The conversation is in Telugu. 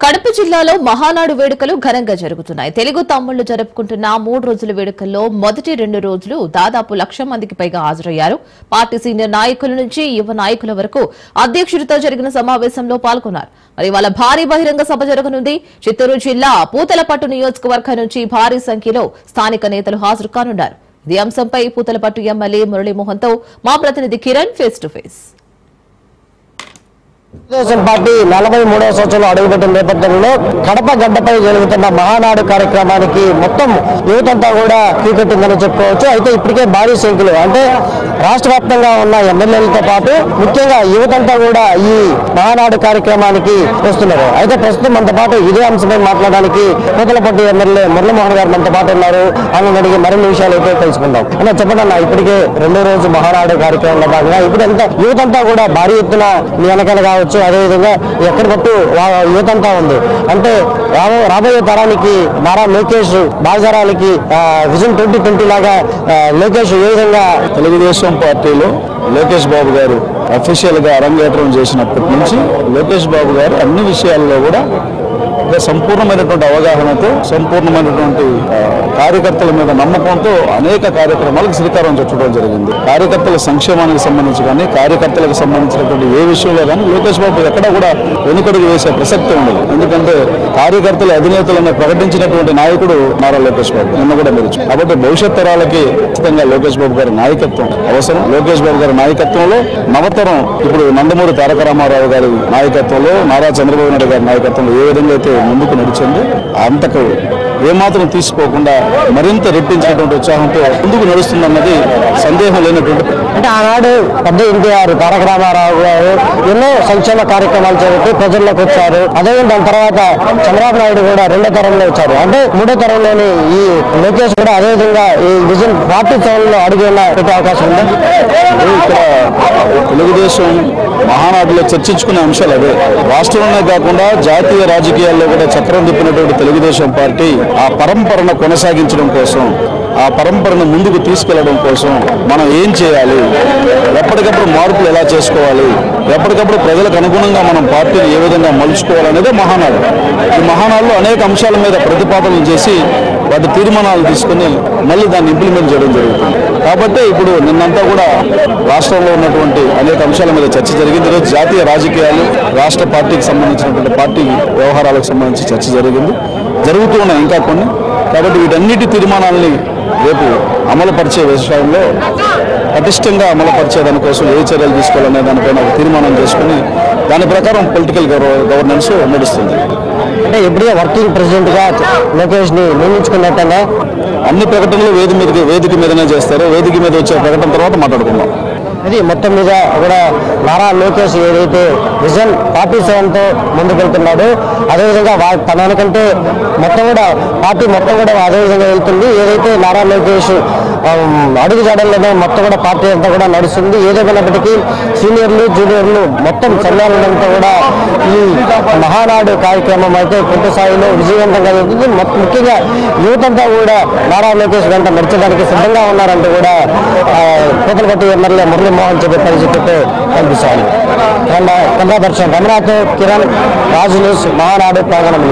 కడప జిల్లాలో మహానాడు వేడుకలు ఘనంగా జరుగుతున్నాయి. తెలుగు తమ్ముళ్లు జరుపుకుంటున్న 3 రోజుల వేడుకల్లో మొదటి 2 రోజులు దాదాపు 1,00,000 మందికి పైగా హాజరయ్యారు. పార్టీ సీనియర్ నాయకుల నుంచి యువ నాయకుల వరకు అధ్యక్షుడితో జరిగిన సమావేశంలో పాల్గొన్నారు. మరి వాళ్ళ భారీ బహిరంగ సభ జరగనుంది. చిత్తూరు జిల్లా పూతలపట్టు నియోజకవర్గం నుంచి భారీ సంఖ్యలో స్థానిక నేతలు హాజరు కానున్నారు. ఈ అంశంపై పూతలపట్టు ఎమ్మెల్యే మురళీమోహన్ తో మా ప్రతినిధి Kiran face to face. Telugu Desam party 43వ సంవత్సరంలో అడుగుపెట్టిన నేపథ్యంలో కడప గడ్డపై జరుగుతున్న మహానాడు కార్యక్రమానికి మొత్తం యువతంతా కూడా కీకట్టిందని చెప్పుకోవచ్చు. అయితే ఇప్పటికే భారీ సంఖ్యలో అంటే రాష్ట్ర వ్యాప్తంగా ఉన్న ఎమ్మెల్యేలతో పాటు ముఖ్యంగా యువతంతా కూడా ఈ మహానాడు కార్యక్రమానికి వస్తున్నారు. అయితే ప్రస్తుతం మనతో పాటు ఇదే అంశంపై మాట్లాడడానికి పూతలపట్టు ఎమ్మెల్యే మురళీమోహన్ గారు మనతో పాటు ఉన్నారు. ఆయన అడిగి మరిన్ని విషయాలు అయితే తెలుసుకుందాం. అన్న చెప్పండి అన్న, ఇప్పటికే 2వ రోజు మహానాడు కార్యక్రమంలో భాగంగా ఇప్పుడు ఎంత యువతంతా కూడా భారీ ఎత్తున మీ వెనకాల కావచ్చు, అదేవిధంగా ఎక్కడి పట్టు యువతంతా ఉంది అంటే రాబోయే తరానికి నారా లోకేష్ బాజారాలకి విజన్ 2020 లాగా లోకేష్ ఏ విధంగా తెలుగుదేశం పార్టీలో లోకేష్ బాబు గారు అఫీషియల్ గా అరంగేట్రం చేసినప్పటి నుంచి లోకేష్ బాబు గారు అన్ని విషయాల్లో కూడా సంపూర్ణమైనటువంటి అవగాహనతో సంపూర్ణమైనటువంటి కార్యకర్తల మీద నమ్మకంతో అనేక కార్యక్రమాలకు శ్రీకారం చుట్టడం జరిగింది. కార్యకర్తల సంక్షేమానికి సంబంధించి కానీ కార్యకర్తలకు సంబంధించినటువంటి ఏ విషయంలో కానీ లోకేష్ బాబు ఎక్కడా కూడా వెనుకడుగు వేసే ప్రసక్తి ఉండదు. ఎందుకంటే కార్యకర్తల అధినేతలను ప్రకటించినటువంటి నాయకుడు నారా లోకేష్ బాబు నిన్న కూడా మీరు. కాబట్టి భవిష్యత్ తరాలకి ఖచ్చితంగా లోకేష్ బాబు గారి నాయకత్వం అవసరం. లోకేష్ బాబు గారి నాయకత్వంలో నవతరం ఇప్పుడు నందమూరి తారక రామారావు గారి నాయకత్వంలో నారా చంద్రబాబు నాయుడు గారి నాయకత్వంలో ఏ విధంగా అయితే ముందుకు నడిచింది అంతకు ఏమాత్రం తీసుకోకుండా మరింత రెట్టించినటువంటి ఉత్సాహంతో ముందుకు నడుస్తుందన్నది సందేహం లేనటువంటి. అంటే ఆనాడు పెద్ద ఎన్టీఆర్ తారక రామారావు గారు ఎన్నో సంక్షేమ కార్యక్రమాలు చేపట్టి ప్రజల్లోకి వచ్చారు. అదేవిధంగా దాని తర్వాత చంద్రబాబు నాయుడు కూడా 2వ తరంలో వచ్చారు. అంటే 3వ తరంలోని ఈ లోకేష్ కూడా అదేవిధంగా ఈ విజన్ 47లో అడుగున్న పెట్టే అవకాశం ఉంది. ఇక్కడ తెలుగుదేశం మహానాడులో చర్చించుకునే అంశాలు అదే. రాష్ట్రంలోనే కాకుండా జాతీయ రాజకీయాల్లో కూడా చక్రం తిప్పినటువంటి తెలుగుదేశం పార్టీ ఆ పరంపరను కొనసాగించడం కోసం, ఆ పరంపరను ముందుకు తీసుకెళ్లడం కోసం మనం ఏం చేయాలి, ఎప్పటికప్పుడు మార్పులు ఎలా చేసుకోవాలి, ఎప్పటికప్పుడు ప్రజలకు అనుగుణంగా మనం పార్టీని ఏ విధంగా మలుచుకోవాలనేదే మహానాడు. ఈ మహానాడులో అనేక అంశాల మీద ప్రతిపాదనలు చేసి వాటి తీర్మానాలు తీసుకుని మళ్ళీ దాన్ని ఇంప్లిమెంట్ చేయడం జరుగుతుంది. కాబట్టి ఇప్పుడు నిన్నంతా కూడా రాష్ట్రంలో ఉన్నటువంటి అనేక అంశాల మీద చర్చ జరిగింది. ఈరోజు జాతీయ రాజకీయాలు, రాష్ట్ర పార్టీకి సంబంధించినటువంటి పార్టీ వ్యవహారాలకు సంబంధించి చర్చ జరుగుతూ ఉన్నాయి ఇంకా కొన్ని. కాబట్టి వీటన్నిటి తీర్మానాలని రేపు అమలుపరిచే విషయంలో పటిష్టంగా అమలుపరిచే దానికోసం ఏ చర్యలు తీసుకోవాలనే దానిపైన ఒక తీర్మానం చేసుకుని దాని ప్రకారం పొలిటికల్ గవర్నెన్స్ నడుస్తుంది. అంటే ఎప్పుడే వర్కింగ్ ప్రెసిడెంట్ గా లోకేష్ ని నియమించుకున్నట్టనే అన్ని ప్రకటనలు వేదిక మీదనే చేస్తారు. వేదిక మీద వచ్చే ప్రకటన తర్వాత మాట్లాడుకుందాం. అది మొత్తం మీద కూడా నారా లోకేష్ ఏదైతే విజన్ 47తో ముందుకెళ్తున్నాడు, అదేవిధంగా తన వెనకంటే మొత్తం కూడా పార్టీ మొత్తం కూడా అదేవిధంగా వెళ్తుంది. ఏదైతే నారా లోకేష్ అడుగు జాడల్లోనే మొత్తం కూడా పార్టీ అంతా కూడా నడుస్తుంది. ఏదేమైనప్పటికీ సీనియర్లు జూనియర్లు మొత్తం సమ్మేళనంతో కూడా ఈ మహానాడు కార్యక్రమం అయితే పూర్తి స్థాయిలో విజయవంతంగా జరుగుతుంది. ముఖ్యంగా యూతంతా కూడా నారా లోకేష్ వెంట నడిచడానికి సిద్ధంగా ఉన్నారంటూ కూడా పూతలపట్టు ఎమ్మెల్యే మురళీమోహన్ చెప్పే పరిస్థితితో కనిపిస్తోంది. కెమెరా పర్సన్ రమణాతో కిరణ్, రాజు న్యూస్, మహానాడు ప్రాంగణం.